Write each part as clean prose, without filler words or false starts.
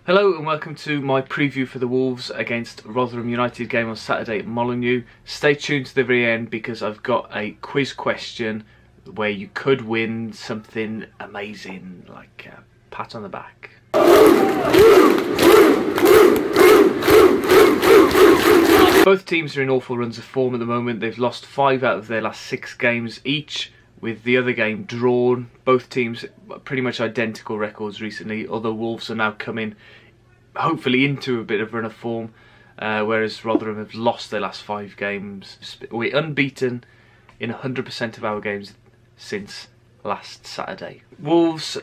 Hello and welcome to my preview for the Wolves against Rotherham United game on Saturday at Molineux. Stay tuned to the very end because I've got a quiz question where you could win something amazing, like a pat on the back. Both teams are in awful runs of form at the moment. They've lost 5 out of their last 6 games each, with the other game drawn. Both teams pretty much identical records recently, although Wolves are now coming hopefully into a bit of run of form, whereas Rotherham have lost their last 5 games. We're unbeaten in 100% of our games since last Saturday. Wolves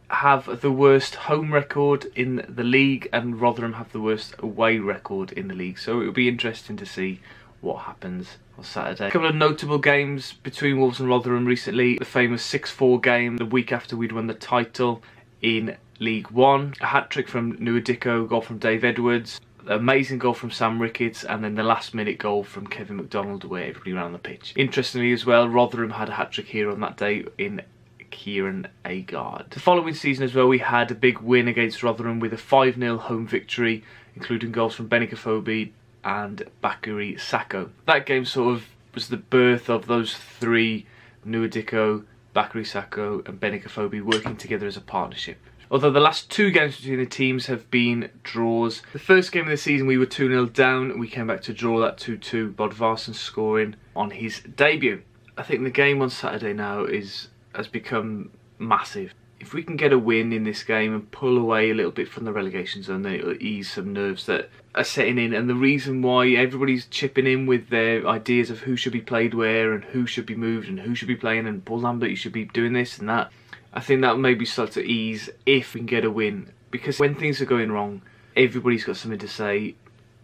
have the worst home record in the league and Rotherham have the worst away record in the league, so it will be interesting to see what happens on Saturday. A couple of notable games between Wolves and Rotherham recently. The famous 6-4 game the week after we'd won the title in League One. A hat-trick from Nuadiko, goal from Dave Edwards, amazing goal from Sam Ricketts, and then the last-minute goal from Kevin McDonald where everybody ran on the pitch. Interestingly as well, Rotherham had a hat-trick here on that day in Kieran Agard. The following season as well, we had a big win against Rotherham with a 5-0 home victory, including goals from Benikafobi and Bakary Sako. That game sort of was the birth of those 3, Nuadiko, Bakary Sako and Benikafobi, working together as a partnership. Although the last 2 games between the teams have been draws. The first game of the season we were 2-0 down. We came back to draw that 2-2, Bodvarsson scoring on his debut. I think the game on Saturday now has become massive. If we can get a win in this game and pull away a little bit from the relegation zone, then it'll ease some nerves that are setting in. And the reason why everybody's chipping in with their ideas of who should be played where and who should be moved and who should be playing, and Paul Lambert, you should be doing this and that, I think that will maybe start to ease if we can get a win. Because when things are going wrong, everybody's got something to say.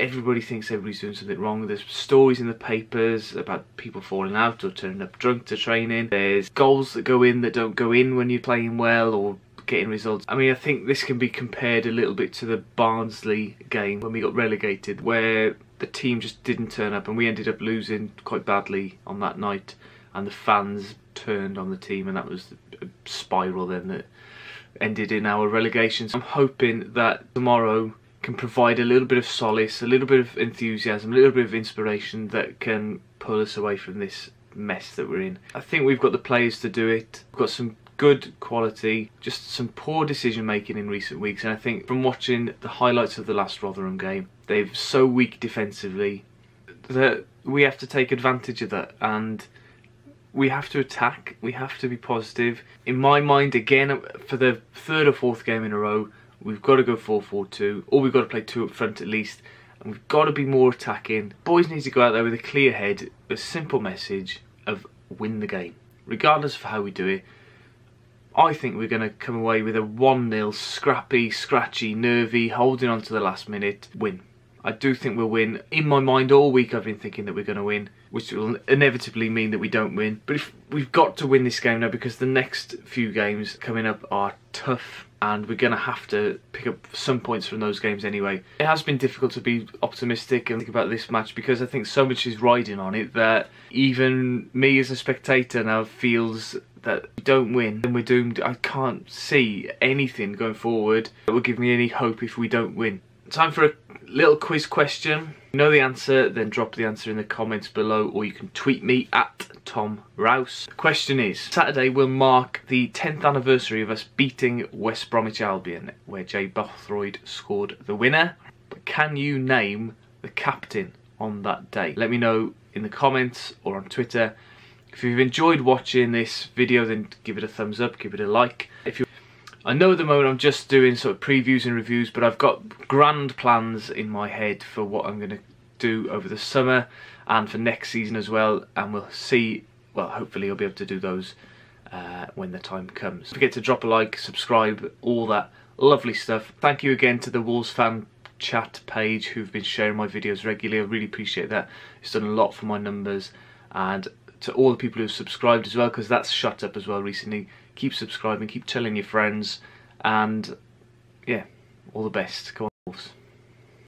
Everybody thinks everybody's doing something wrong. There's stories in the papers about people falling out or turning up drunk to training. There's goals that go in that don't go in when you're playing well or getting results. I mean, I think this can be compared a little bit to the Barnsley game when we got relegated, where the team just didn't turn up and we ended up losing quite badly on that night, and the fans turned on the team, and that was a spiral then that ended in our relegation. So I'm hoping that tomorrow can provide a little bit of solace, a little bit of enthusiasm, a little bit of inspiration that can pull us away from this mess that we're in. I think we've got the players to do it. We've got some good quality, just some poor decision making in recent weeks, and I think from watching the highlights of the last Rotherham game, they're so weak defensively that we have to take advantage of that, and we have to attack, we have to be positive. In my mind, again, for the 3rd or 4th game in a row, we've got to go 4-4-2, or we've got to play 2 up front at least, and we've got to be more attacking. Boys need to go out there with a clear head, a simple message of win the game. Regardless of how we do it, I think we're going to come away with a 1-0 scrappy, scratchy, nervy, holding on to the last minute win. I do think we'll win. In my mind all week I've been thinking that we're going to win, which will inevitably mean that we don't win. But if we've got to win this game now, because the next few games coming up are tough and we're going to have to pick up some points from those games anyway. It has been difficult to be optimistic and think about this match because I think so much is riding on it that even me as a spectator now feels that we don't win and we're doomed. I can't see anything going forward that will give me any hope if we don't win. Time for a little quiz question. If you know the answer, then drop the answer in the comments below, or you can tweet me at Tom Rouse. The question is, Saturday will mark the 10th anniversary of us beating West Bromwich Albion, where Jay Bothroyd scored the winner. But can you name the captain on that day? Let me know in the comments or on Twitter. If you've enjoyed watching this video, then give it a thumbs up, give it a like. I know at the moment I'm just doing sort of previews and reviews, but I've got grand plans in my head for what I'm going to do over the summer and for next season as well, and we'll see. Well, hopefully I'll be able to do those when the time comes. Don't forget to drop a like, subscribe, all that lovely stuff. Thank you again to the Wolves fan chat page who've been sharing my videos regularly. I really appreciate that. It's done a lot for my numbers, and to all the people who've subscribed as well, because that's shot up as well recently. Keep subscribing, keep telling your friends, and yeah, all the best. Go on, Wolves.